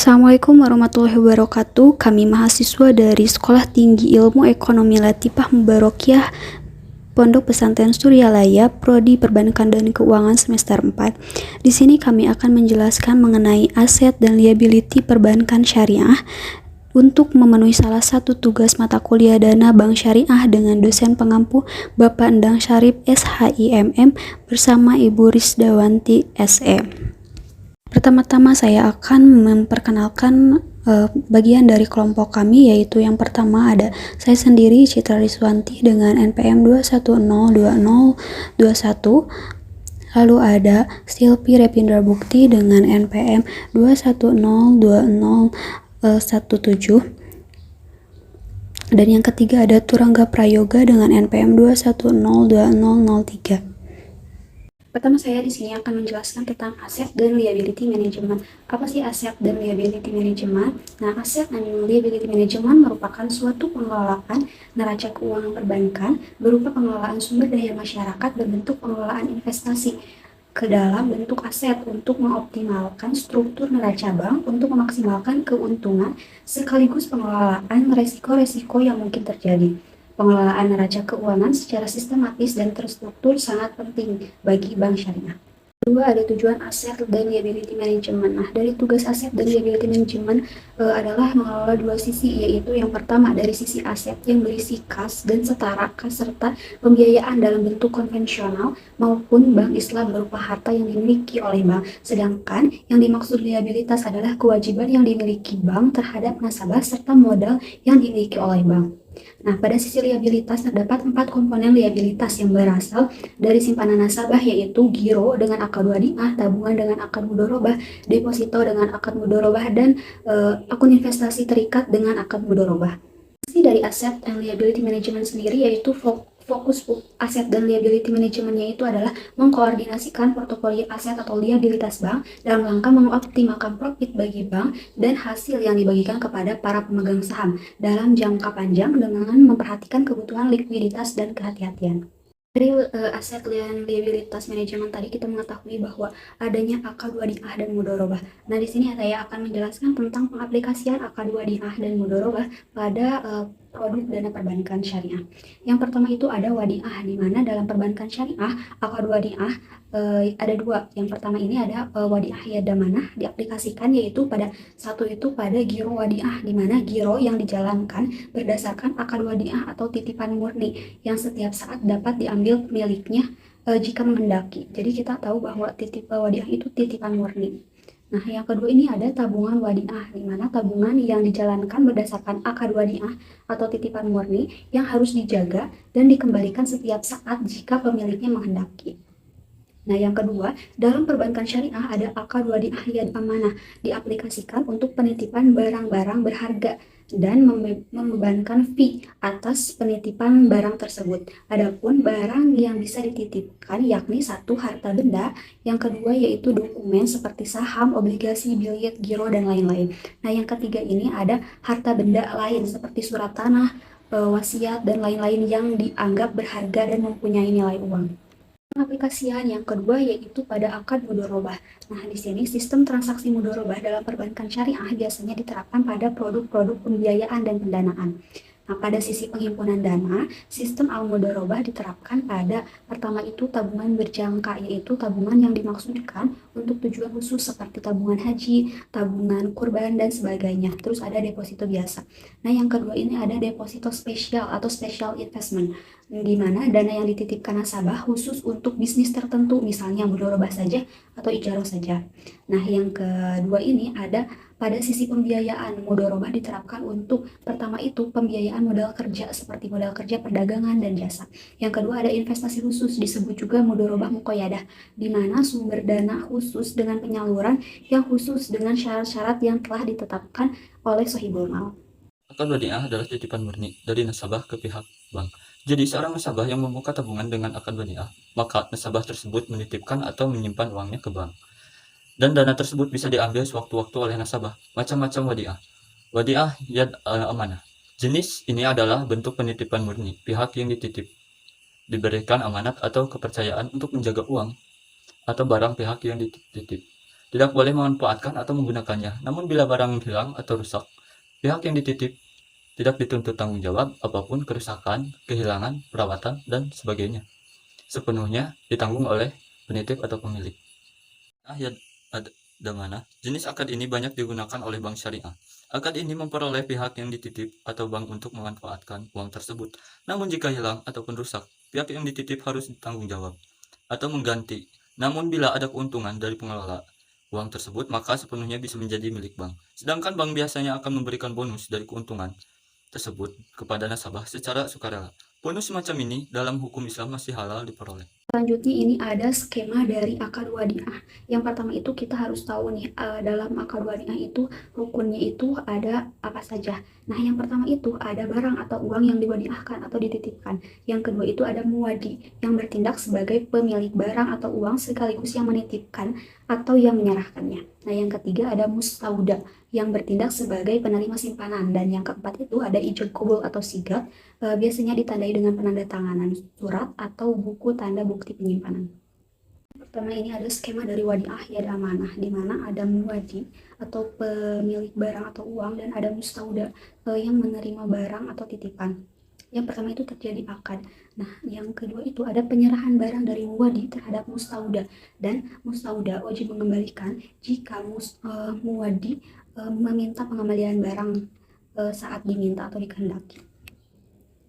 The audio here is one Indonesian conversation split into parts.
Assalamualaikum warahmatullahi wabarakatuh. Kami mahasiswa dari Sekolah Tinggi Ilmu Ekonomi Latifah Mubarokiyah Pondok Pesantren Suryalaya, Prodi Perbankan dan Keuangan semester 4. Di sini kami akan menjelaskan mengenai aset dan liability perbankan syariah untuk memenuhi salah satu tugas mata kuliah Dana Bank Syariah dengan dosen pengampu Bapak Endang Syarif SHIMM bersama Ibu Risdawanti SE. Pertama-tama saya akan memperkenalkan bagian dari kelompok kami, yaitu yang pertama ada saya sendiri Citra Riswanti dengan NPM 2102021. Lalu ada Silpi Repindra Bukti dengan NPM 2102017. Dan yang ketiga ada Turangga Prayoga dengan NPM 2102003. Pertama, saya di sini akan menjelaskan tentang aset dan liability management. Apa sih aset dan liability management? Nah, aset dan liability management merupakan suatu pengelolaan neraca keuangan perbankan berupa pengelolaan sumber daya masyarakat berbentuk pengelolaan investasi ke dalam bentuk aset untuk mengoptimalkan struktur neraca bank untuk memaksimalkan keuntungan sekaligus pengelolaan resiko-resiko yang mungkin terjadi. Pengelolaan neraca keuangan secara sistematis dan terstruktur sangat penting bagi bank syariah. Kedua, ada tujuan aset dan liability management. Nah, dari tugas aset dan liability management adalah mengelola dua sisi, yaitu yang pertama dari sisi aset yang berisi kas dan setara kas serta pembiayaan dalam bentuk konvensional maupun bank Islam berupa harta yang dimiliki oleh bank. Sedangkan yang dimaksud liabilitas adalah kewajiban yang dimiliki bank terhadap nasabah serta modal yang dimiliki oleh bank. Nah, pada sisi liabilitas terdapat 4 komponen liabilitas yang berasal dari simpanan nasabah, yaitu giro dengan akad wadiah, tabungan dengan akad mudorobah, deposito dengan akad mudorobah, dan akun investasi terikat dengan akad mudorobah. Fungsi dari aset and liability management sendiri yaitu fokus aset dan liability manajemennya itu adalah mengkoordinasikan portofolio aset atau liabilitas bank dalam rangka mengoptimalkan profit bagi bank dan hasil yang dibagikan kepada para pemegang saham dalam jangka panjang dengan memperhatikan kebutuhan likuiditas dan kehati-hatian. Dari aset dan liabilitas manajemen tadi kita mengetahui bahwa adanya akad wadiah dan mudorobah. Nah, di sini saya akan menjelaskan tentang pengaplikasian akad wadiah dan mudorobah pada produk dana perbankan syariah. Yang pertama itu ada wadiah, di mana dalam perbankan syariah akad wadiah ada dua. Yang pertama ini ada wadiah yadamanah diaplikasikan, yaitu pada satu itu pada giro wadiah, di mana giro yang dijalankan berdasarkan akad wadiah atau titipan murni yang setiap saat dapat diambil miliknya jika menghendaki. Jadi kita tahu bahwa wadiah itu titipan murni. Nah, yang kedua ini ada tabungan wadiah, di mana tabungan yang dijalankan berdasarkan akad wadiah atau titipan murni yang harus dijaga dan dikembalikan setiap saat jika pemiliknya menghendaki. Nah, yang kedua, dalam perbankan syariah ada akad wadiah yad amanah diaplikasikan untuk penitipan barang-barang berharga dan membebankan fee atas penitipan barang tersebut. Adapun barang yang bisa dititipkan yakni satu harta benda, yang kedua yaitu dokumen seperti saham, obligasi, biljet, giro, dan lain-lain. Nah, yang ketiga ini ada harta benda lain seperti surat tanah, wasiat, dan lain-lain yang dianggap berharga dan mempunyai nilai uang. Pengaplikasian yang kedua yaitu pada akad mudorobah. Nah, di sini sistem transaksi mudorobah dalam perbankan syariah biasanya diterapkan pada produk-produk pembiayaan dan pendanaan. Nah, pada sisi penghimpunan dana, sistem al-mudorobah diterapkan pada pertama itu tabungan berjangka, yaitu tabungan yang dimaksudkan untuk tujuan khusus seperti tabungan haji, tabungan kurban, dan sebagainya. Terus ada deposito biasa. Nah, yang kedua ini ada deposito spesial atau special investment, di mana dana yang dititipkan nasabah khusus untuk bisnis tertentu, misalnya mudorobah saja atau ijarah saja. Nah, yang kedua ini ada pada sisi pembiayaan, mudorobah diterapkan untuk pertama itu pembiayaan modal kerja seperti modal kerja perdagangan dan jasa. Yang kedua ada investasi khusus, disebut juga mudorobah muqayyadah, di mana sumber dana khusus dengan penyaluran yang khusus dengan syarat-syarat yang telah ditetapkan oleh sahibul mal. Akad wadiah adalah titipan murni dari nasabah ke pihak bank. Jadi seorang nasabah yang membuka tabungan dengan akad wadiah, maka nasabah tersebut menitipkan atau menyimpan uangnya ke bank. Dan dana tersebut bisa diambil sewaktu-waktu oleh nasabah. Macam-macam wadiah. Wadiah yad amanah. Jenis ini adalah bentuk penitipan murni. Pihak yang dititip diberikan amanat atau kepercayaan untuk menjaga uang atau barang pihak yang dititip. tidak boleh memanfaatkan atau menggunakannya. Namun bila barang hilang atau rusak, pihak yang dititip tidak dituntut tanggung jawab apapun kerusakan, kehilangan, perawatan, dan sebagainya. Sepenuhnya ditanggung oleh penitip atau pemilik. Ya, ada mana? Jenis akad ini banyak digunakan oleh bank syariah. Akad ini memperoleh pihak yang dititip atau bank untuk memanfaatkan uang tersebut. Namun jika hilang ataupun rusak, pihak yang dititip harus bertanggung jawab atau mengganti. Namun bila ada keuntungan dari pengelola uang tersebut, maka sepenuhnya bisa menjadi milik bank. Sedangkan bank biasanya akan memberikan bonus dari keuntungan tersebut kepada nasabah secara sukarela. Bonus semacam ini dalam hukum Islam masih halal diperoleh. Selanjutnya ini ada skema dari akad wadiah. Yang pertama itu kita harus tahu nih, dalam akad wadiah itu rukunnya itu ada apa saja. Nah, yang pertama itu ada barang atau uang yang diwadiahkan atau dititipkan. Yang kedua itu ada muwadi yang bertindak sebagai pemilik barang atau uang sekaligus yang menitipkan atau yang menyerahkannya. Nah, yang ketiga ada mustauda yang bertindak sebagai penerima simpanan. Dan yang keempat itu ada ijab qabul atau sigap, biasanya ditandai dengan penandatanganan surat atau buku tanda bukti penyimpanan. Pertama ini ada skema dari wadiah yad amanah, di mana ada muwadi atau pemilik barang atau uang dan ada mustauda yang menerima barang atau titipan. Yang pertama itu terjadi akad. Nah, yang kedua itu ada penyerahan barang dari muwadi terhadap mustauda, dan mustauda wajib mengembalikan jika muwadi meminta pengembalian barang saat diminta atau dikehendaki.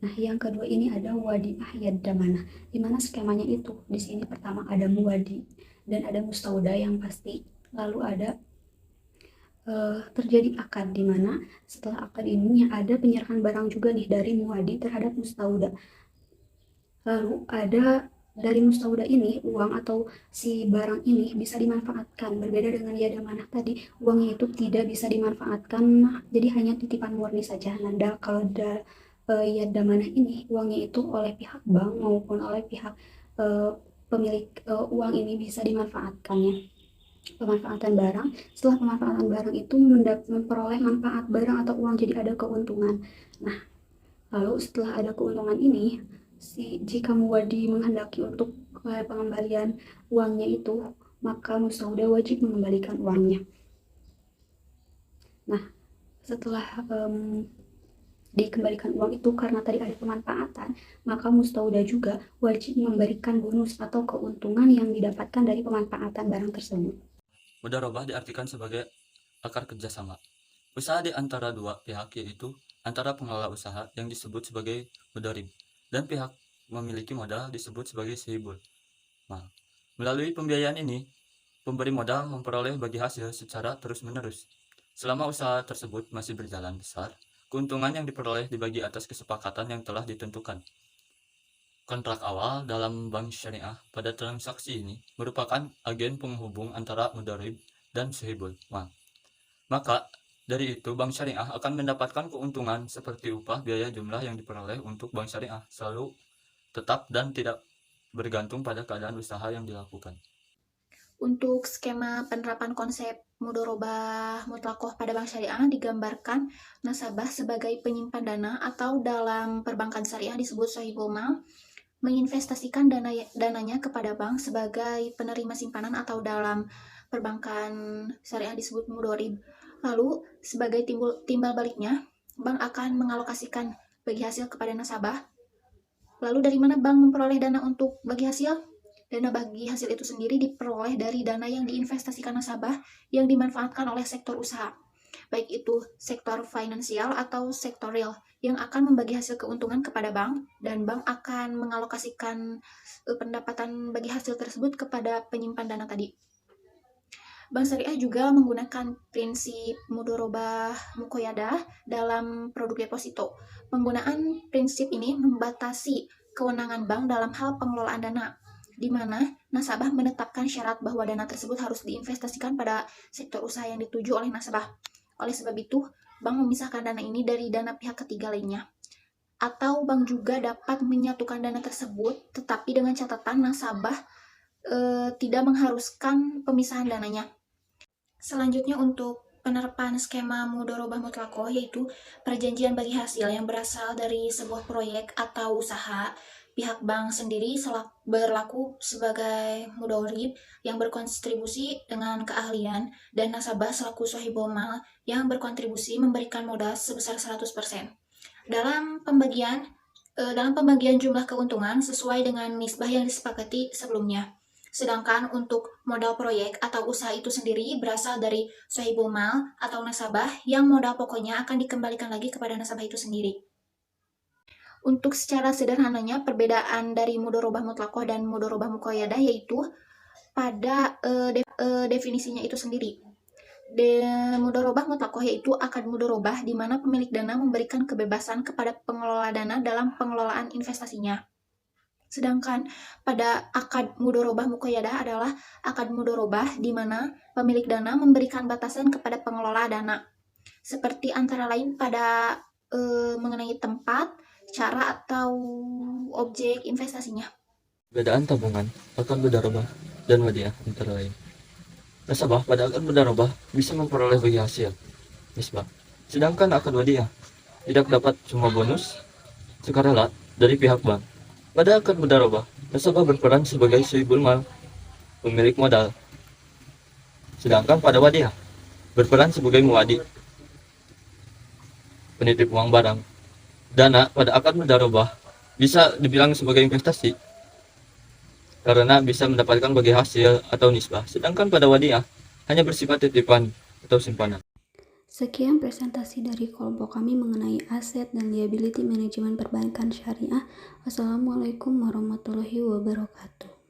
Nah, yang kedua ini ada wadiah yad damanah, di mana skemanya itu di sini pertama ada muwadi dan ada mustauda yang pasti, lalu ada terjadi akad, di mana setelah akad ini ada penyerahan barang juga nih dari muwadi terhadap mustauda. Lalu ada dari mustauda ini uang atau si barang ini bisa dimanfaatkan, berbeda dengan yad amanah tadi uangnya itu tidak bisa dimanfaatkan, jadi hanya titipan murni saja. Nah, kalau yad amanah ini uangnya itu oleh pihak bank maupun oleh pihak pemilik uang ini bisa dimanfaatkannya. Pemanfaatan barang, setelah pemanfaatan barang itu memperoleh manfaat barang atau uang, jadi ada keuntungan. Nah, lalu setelah ada keuntungan ini, jika muwadi menghendaki untuk pengembalian uangnya itu, maka mustauda wajib mengembalikan uangnya. Nah, setelah dikembalikan uang itu karena tadi ada pemanfaatan, maka mustauda juga wajib memberikan bonus atau keuntungan yang didapatkan dari pemanfaatan barang tersebut. Mudharabah diartikan sebagai akar kerjasama. Usaha di antara dua pihak, yaitu antara pengelola usaha yang disebut sebagai mudharib dan pihak memiliki modal disebut sebagai sahibul mal. Melalui pembiayaan ini, pemberi modal memperoleh bagi hasil secara terus-menerus. Selama usaha tersebut masih berjalan besar, keuntungan yang diperoleh dibagi atas kesepakatan yang telah ditentukan. Kontrak awal dalam bank syariah pada transaksi ini merupakan agen penghubung antara mudharib dan sahibul mal. Maka dari itu bank syariah akan mendapatkan keuntungan seperti upah biaya jumlah yang diperoleh untuk bank syariah selalu tetap dan tidak bergantung pada keadaan usaha yang dilakukan. Untuk skema penerapan konsep mudharabah mutlaqoh pada bank syariah digambarkan nasabah sebagai penyimpan dana atau dalam perbankan syariah disebut sahibul mal, menginvestasikan dananya kepada bank sebagai penerima simpanan atau dalam perbankan syariah disebut mudharib. Lalu sebagai timbal baliknya, bank akan mengalokasikan bagi hasil kepada nasabah. Lalu dari mana bank memperoleh dana untuk bagi hasil? Dana bagi hasil itu sendiri diperoleh dari dana yang diinvestasikan nasabah yang dimanfaatkan oleh sektor usaha, baik itu sektor finansial atau sektor real, yang akan membagi hasil keuntungan kepada bank, dan bank akan mengalokasikan pendapatan bagi hasil tersebut kepada penyimpan dana tadi. Bank Syariah juga menggunakan prinsip mudharabah muqayyadah dalam produk deposito. Penggunaan prinsip ini membatasi kewenangan bank dalam hal pengelolaan dana, di mana nasabah menetapkan syarat bahwa dana tersebut harus diinvestasikan pada sektor usaha yang dituju oleh nasabah. Oleh sebab itu, bank memisahkan dana ini dari dana pihak ketiga lainnya. Atau bank juga dapat menyatukan dana tersebut, tetapi dengan catatan nasabah tidak mengharuskan pemisahan dananya. Selanjutnya untuk penerapan skema mudharabah mutlaqoh, yaitu perjanjian bagi hasil yang berasal dari sebuah proyek atau usaha Pihak bank sendiri berlaku sebagai mudorib yang berkontribusi dengan keahlian, dan nasabah selaku sohibul mal yang berkontribusi memberikan modal sebesar 100%. Dalam pembagian jumlah keuntungan sesuai dengan nisbah yang disepakati sebelumnya. Sedangkan untuk modal proyek atau usaha itu sendiri berasal dari sohibul mal atau nasabah yang modal pokoknya akan dikembalikan lagi kepada nasabah itu sendiri. Untuk secara sederhananya, perbedaan dari mudorobah mutlakoh dan mudorobah muqayyadah yaitu pada definisinya itu sendiri. Mudorobah mutlakoh yaitu akad mudorobah di mana pemilik dana memberikan kebebasan kepada pengelola dana dalam pengelolaan investasinya. Sedangkan pada akad mudorobah muqayyadah adalah akad mudorobah di mana pemilik dana memberikan batasan kepada pengelola dana, seperti antara lain pada mengenai tempat, cara atau objek investasinya. Perbedaan tabungan, akad mudharabah, dan wadiah antara lain. Nasabah pada akad mudharabah bisa memperoleh bagi hasil nisbah, sedangkan akad wadiah tidak dapat cuma bonus sukarela dari pihak bank. Pada akad mudharabah, nasabah berperan sebagai sohibul mal, pemilik modal, sedangkan pada wadiah berperan sebagai muwadi, penitip uang barang. Dana pada akad mudharabah bisa dibilang sebagai investasi karena bisa mendapatkan bagi hasil atau nisbah, sedangkan pada wadiah hanya bersifat titipan atau simpanan. Sekian presentasi dari kelompok kami mengenai aset dan liability manajemen perbankan syariah. Wassalamualaikum warahmatullahi wabarakatuh.